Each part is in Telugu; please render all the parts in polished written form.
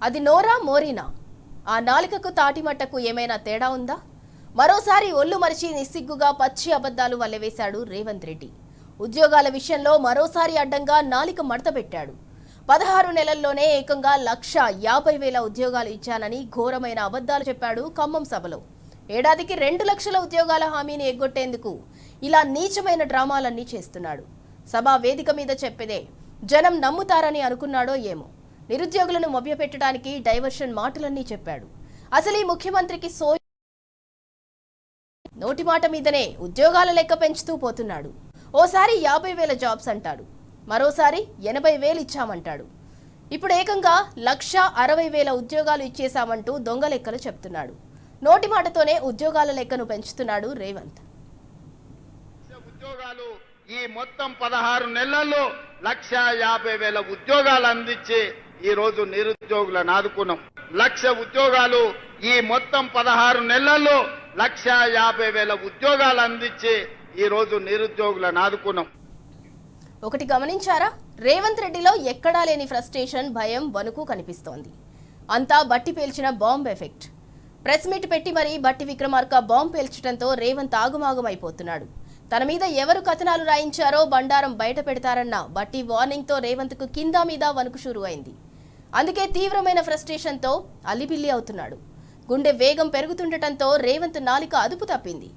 అది నోరా మోరీనా? ఆ నాలికకు తాటిమట్టకు ఏమైనా తేడా ఉందా? మరోసారి ఒళ్ళు మరిచి నిస్సిగ్గుగా పచ్చి అబద్ధాలు వల్లెవేశాడు రేవంత్ రెడ్డి. ఉద్యోగాల విషయంలో మరోసారి అడ్డంగా నాలిక మడత పెట్టాడు. 16 నెలల్లోనే ఏకంగా 1,50,000 ఉద్యోగాలు ఇచ్చానని ఘోరమైన అబద్ధాలు చెప్పాడు ఖమ్మం సభలో. ఏడాదికి 2 లక్షల ఉద్యోగాల హామీని ఎగ్గొట్టేందుకు ఇలా నీచమైన డ్రామాలన్నీ చేస్తున్నాడు. సభా వేదిక మీద చెప్పేదే జనం నమ్ముతారని అనుకున్నాడో ఏమో. నిరుద్యోగులను మభ్యపెట్టడానికి డైవర్షన్ మాటలన్నీ చెప్పాడు. అసలు ఈ ముఖ్యమంత్రికి నోటి మాట మీదనే ఉద్యోగాల లెక్క పెంచుతూ పోతున్నాడు. ఓసారి 50,000 జాబ్స్ అంటాడు, మరోసారి 80,000 ఇచ్చామంటాడు. ఇప్పుడు ఏకంగా 1,60,000 ఉద్యోగాలు ఇచ్చేశామంటూ దొంగ లెక్కలు చెప్తున్నాడు. నోటి మాటతోనే ఉద్యోగాల లెక్కను పెంచుతున్నాడు రేవంత్. ఉద్యోగాలు ఈ మొత్తం 16 నెలల్లో 1,50,000 ఉద్యోగాలు అందించి ఈ రోజు నిరుద్యోగులను ఆదుకున్నాం. 1,00,000 ఉద్యోగాలు ఈ మొత్తం 16 నెలల్లో 1,50,000 ఉద్యోగాలు అందించి ఈ రోజు నిరుద్యోగులను ఆదుకున్నాం. ఒకటి గమనించారా? రేవంత్ రెడ్డిలో ఎక్కడా లేని ఫ్రస్ట్రేషన్, భయం, వణుకు కనిపిస్తోంది. అంతా బట్టి పేల్చిన బాంబ్ ఎఫెక్ట్. ప్రెస్ మీట్ పెట్టి మరీ బట్టి విక్రమార్క బాంబ్ పేల్చడంతో రేవంత్ ఆగుమాగం అయిపోతున్నాడు. తన మీద ఎవరు కథనాలు రాయించారో బండారం బయట పెడతారన్న బట్టి వార్నింగ్తో రేవంత్కు కింద మీద వణుకు షురు అయింది. అందుకే తీవ్రమైన ఫ్రస్ట్రేషన్తో అల్లిబిల్లి అవుతున్నాడు. గుండె వేగం పెరుగుతుండటంతో రేవంత్ నాలిక అదుపు తప్పింది.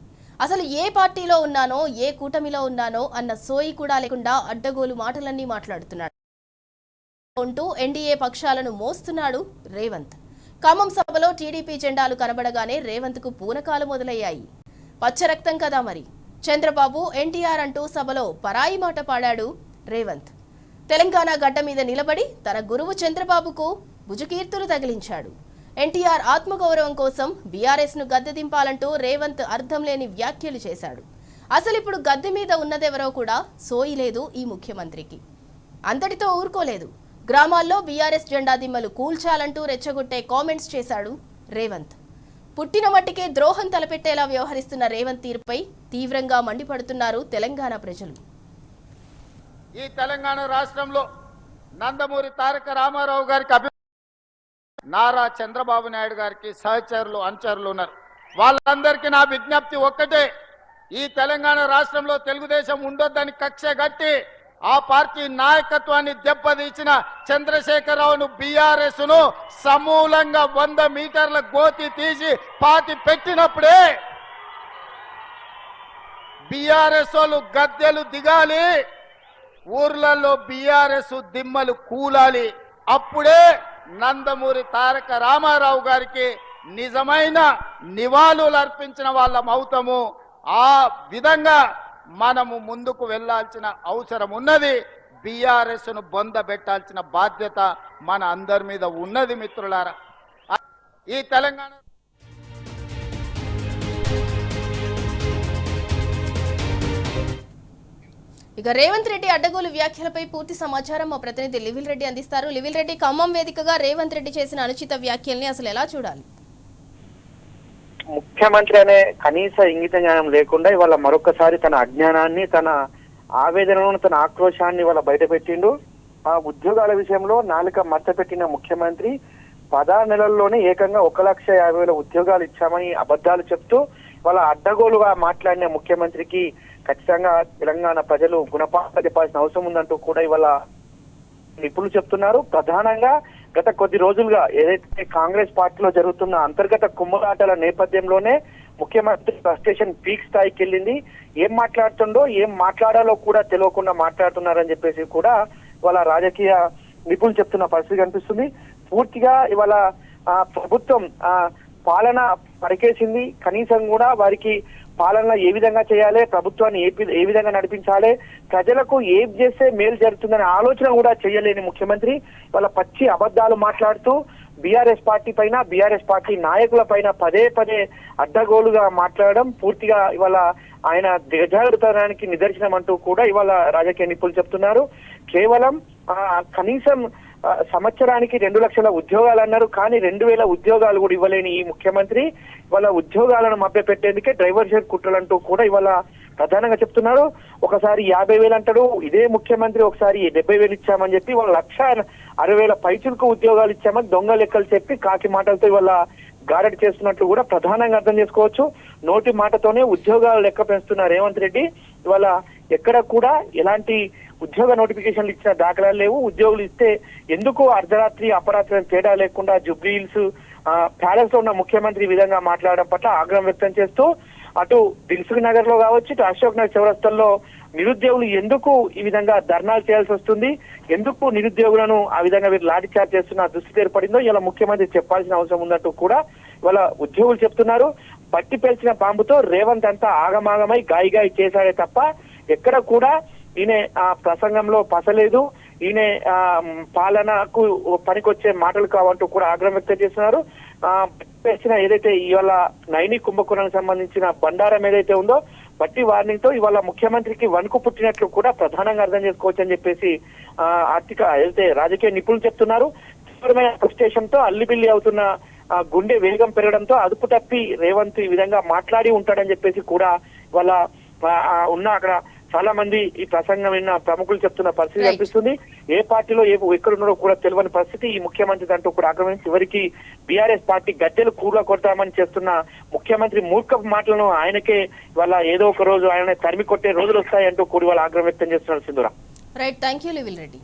అసలు ఏ పార్టీలో ఉన్నానో, ఏ కూటమిలో ఉన్నానో అన్న సోయి కూడా లేకుండా అడ్డగోలు మాటలన్నీ మాట్లాడుతున్నాడు. ఉంటూ ఎన్డీఏ పక్షాలను మోస్తున్నాడు రేవంత్. ఖమ్మం సభలో టీడీపీ జెండాలు కనబడగానే రేవంత్కు పూనకాలు మొదలయ్యాయి. పచ్చరక్తం కదా మరి, చంద్రబాబు, ఎన్టీఆర్ అంటూ సభలో పరాయి మాట పాడాడు రేవంత్. తెలంగాణ గడ్డ మీద నిలబడి తన గురువు చంద్రబాబుకు భుజకీర్తులు తగిలించాడు. ఎన్టీఆర్ ఆత్మగౌరవం కోసం బీఆర్ఎస్ ను గద్దె దింపాలంటూ రేవంత్ అర్థం లేని వ్యాఖ్యలు చేశాడు. అసలు ఇప్పుడు గద్దె మీద ఉన్నదెవరో కూడా సోయి లేదు ఈ ముఖ్యమంత్రికి. అంతటితో ఊరుకోలేదు. గ్రామాల్లో బీఆర్ఎస్ జెండా దిమ్మలు కూల్చాలంటూ రెచ్చగొట్టే కామెంట్స్ చేశాడు రేవంత్. పుట్టిన మట్టికే ద్రోహం తలపెట్టేలా వ్యవహరిస్తున్న రేవంత్ తీరుపై తీవ్రంగా మండిపడుతున్నారు తెలంగాణ ప్రజలు. ఈ తెలంగాణ రాష్ట్రంలో నందమూరి తారక రామారావు గారికి నారా చంద్రబాబు నాయుడు గారికి సహచరులు, అనుచరులు ఉన్నారు. వాళ్ళందరికీ నా విజ్ఞప్తి ఒక్కటే, ఈ తెలంగాణ రాష్ట్రంలో తెలుగుదేశం ఉండొద్దని కక్ష గట్టి ఆ పార్టీ నాయకత్వాన్ని దెబ్బతీసిన చంద్రశేఖరరావును, బీఆర్ఎస్ ను సమూలంగా 100 మీటర్ల గోతి తీసి పాతి పెట్టినప్పుడే బీఆర్ఎస్ వాళ్ళు గద్దెలు దిగాలి, ఊర్లలో బీఆర్ఎస్ దిమ్మలు కూలాలి. అప్పుడే నందమూరి తారక రామారావు గారికి నిజమైన నివాళులు అర్పించిన వాళ్ళం అవుతాము. ఆ విధంగా మనము ముందుకు వెళ్లాల్సిన అవసరం ఉన్నది. బీఆర్ఎస్ ను బొందబెట్టాల్సిన బాధ్యత మన అందరి మీద ఉన్నది. మిత్రులారా, ఈ తెలంగాణ ఇక రేవంత్ రెడ్డి అడ్డగోలు వ్యాఖ్యలపై పూర్తి సమాచారం మా ప్రతినిధి లివిల్ రెడ్డి అందిస్తారు. లివిల్ రెడ్డి, ఖమ్మం వేదికగా రేవంత్ రెడ్డి చేసిన అనుచిత వ్యాఖ్యల్ని అసలు ఎలా చూడాలి? ముఖ్యమంత్రి అనే కనీస ఇంగిత జ్ఞానం లేకుండా ఇవాళ మరొకసారి తన అజ్ఞానాన్ని, తన ఆవేదనను, తన ఆక్రోశాన్ని ఇవాళ బయటపెట్టిండు. ఆ ఉద్యోగాల విషయంలో నాలుక మచ్చ పెట్టిన ముఖ్యమంత్రి 16 నెలల్లోనే ఏకంగా 1,50,000 ఉద్యోగాలు ఇచ్చామని అబద్ధాలు చెప్తూ వాళ్ళ అడ్డగోలుగా మాట్లాడిన ముఖ్యమంత్రికి ఖచ్చితంగా తెలంగాణ ప్రజలు గుణపాఠం చెప్పాల్సిన అవసరం ఉందంటూ కూడా ఇవాళ నిపుణులు చెప్తున్నారు. ప్రధానంగా గత కొద్ది రోజులుగా ఏదైతే కాంగ్రెస్ పార్టీలో జరుగుతున్న అంతర్గత కుమ్మలాటల నేపథ్యంలోనే ముఖ్యమంత్రి ఫ్రస్ట్రేషన్ పీక్ స్థాయికి వెళ్ళింది. ఏం మాట్లాడుతుండో, ఏం మాట్లాడాలో కూడా తెలియకుండా మాట్లాడుతున్నారని చెప్పేసి కూడా ఇవాళ రాజకీయ నిపుణులు చెప్తున్న పరిస్థితి కనిపిస్తుంది. పూర్తిగా ఇవాళ ప్రభుత్వం పాలన పరికేసింది. కనీసం కూడా వారికి పాలన ఏ విధంగా చేయాలి, ప్రభుత్వాన్ని ఏ విధంగా నడిపించాలి, ప్రజలకు ఏం చేస్తే మేలు జరుగుతుందనే ఆలోచన కూడా చేయలేని ముఖ్యమంత్రి వాళ్ళ పచ్చి అబద్ధాలు మాట్లాడుతూ బీఆర్ఎస్ పార్టీ పైన, బీఆర్ఎస్ పార్టీ నాయకుల పైన పదే పదే అడ్డగోలుగా మాట్లాడడం పూర్తిగా ఇవాళ ఆయన దిగజారుతనానికి నిదర్శనం అంటూ కూడా ఇవాళ రాజకీయ నిపుణులు చెప్తున్నారు. కేవలం కనీసం సంవత్సరానికి 2 లక్షల ఉద్యోగాలు అన్నారు, కానీ 2,000 ఉద్యోగాలు కూడా ఇవ్వలేని ఈ ముఖ్యమంత్రి ఇవాళ ఉద్యోగాలను మభ్యపెట్టేందుకే డ్రైవర్షిప్ కుట్రలంటూ కూడా ఇవాళ ప్రధానంగా చెప్తున్నారు. ఒకసారి 50,000 అంటాడు ఇదే ముఖ్యమంత్రి, ఒకసారి 70,000 ఇచ్చామని చెప్పి వాళ్ళు 60,000 పైచులకు ఉద్యోగాలు ఇచ్చామని దొంగ లెక్కలు చెప్పి కాకి మాటలతో ఇవాళ గారడి చేస్తున్నట్లు కూడా ప్రధానంగా అర్థం చేసుకోవచ్చు. నోటి మాటతోనే ఉద్యోగాలు లెక్క పెంచుతున్న రేవంత్ రెడ్డి ఇవాళ ఎక్కడ కూడా ఎలాంటి ఉద్యోగ నోటిఫికేషన్లు ఇచ్చిన దాఖలాలు లేవు. ఉద్యోగులు ఇస్తే ఎందుకు అర్ధరాత్రి అపరాత్రి తేడా లేకుండా జూబ్లీ హిల్స్ ప్యాలెస్ లో ఉన్న ముఖ్యమంత్రి ఈ విధంగా మాట్లాడడం పట్ల ఆగ్రహం వ్యక్తం చేస్తూ అటు దిల్సుఖ్ నగర్ లో కావచ్చు, ఇటు అశోక్ నగర్ చౌరస్తాల్లో నిరుద్యోగులు ఎందుకు ఈ విధంగా ధర్నాలు చేయాల్సి వస్తుంది, ఎందుకు నిరుద్యోగులను ఆ విధంగా వీరు లాఠీ చార్జ్ చేస్తున్న దుస్థితి ఏర్పడిందో ఇలా ముఖ్యమంత్రి చెప్పాల్సిన అవసరం ఉందంటూ కూడా ఇవాళ ఉద్యోగులు చెప్తున్నారు. పట్టి పేల్చిన బాంబుతో రేవంత్ అంతా ఆగమాగమై గాయి చేశాడే తప్ప ఎక్కడ కూడా ఈయన ఆ ప్రసంగంలో పసలేదు, ఈయన పాలనకు పనికొచ్చే మాటలు కావంటూ కూడా ఆగ్రహం వ్యక్తం చేస్తున్నారు. పేర్చిన ఏదైతే ఇవాళ నైని కుంభకోణానికి సంబంధించిన బండారం ఏదైతే ఉందో బట్టి వార్నింగ్ తో ఇవాళ ముఖ్యమంత్రికి వణుకు పుట్టినట్లు కూడా ప్రధానంగా అర్థం చేసుకోవచ్చు అని చెప్పేసి ఆర్థిక ఏదైతే రాజకీయ నిపుణులు చెప్తున్నారు. తీవ్రమైన ఫ్రస్ట్రేషన్ తో అల్లిబిల్లి అవుతున్న గుండె వేగం పెరగడంతో అదుపు తప్పి రేవంత్ ఈ విధంగా మాట్లాడి ఉంటాడని చెప్పేసి కూడా వాళ్ళ ఉన్న అక్కడ చాలా మంది ఈ ప్రసంగం విన్న ప్రముఖులు చెప్తున్న పరిస్థితి కనిపిస్తుంది. ఏ పార్టీలో ఎక్కడున్నారో కూడా తెలియని పరిస్థితి ఈ ముఖ్యమంత్రి దాంట్లో కూడా ఆక్రమించి చివరికి బీఆర్ఎస్ పార్టీ గద్దెలు కూల కొడతామని చేస్తున్న ముఖ్యమంత్రి మూర్ఖపు మాటలను ఆయనకే వాళ్ళ ఏదో ఒక రోజు ఆయన తరిమి కొట్టే రోజులు వస్తాయంటూ కూడా వాళ్ళు ఆగ్రహం వ్యక్తం చేస్తున్నారు. సింధూరా. రైట్, థ్యాంక్ యూ లివిల్ రెడ్డి.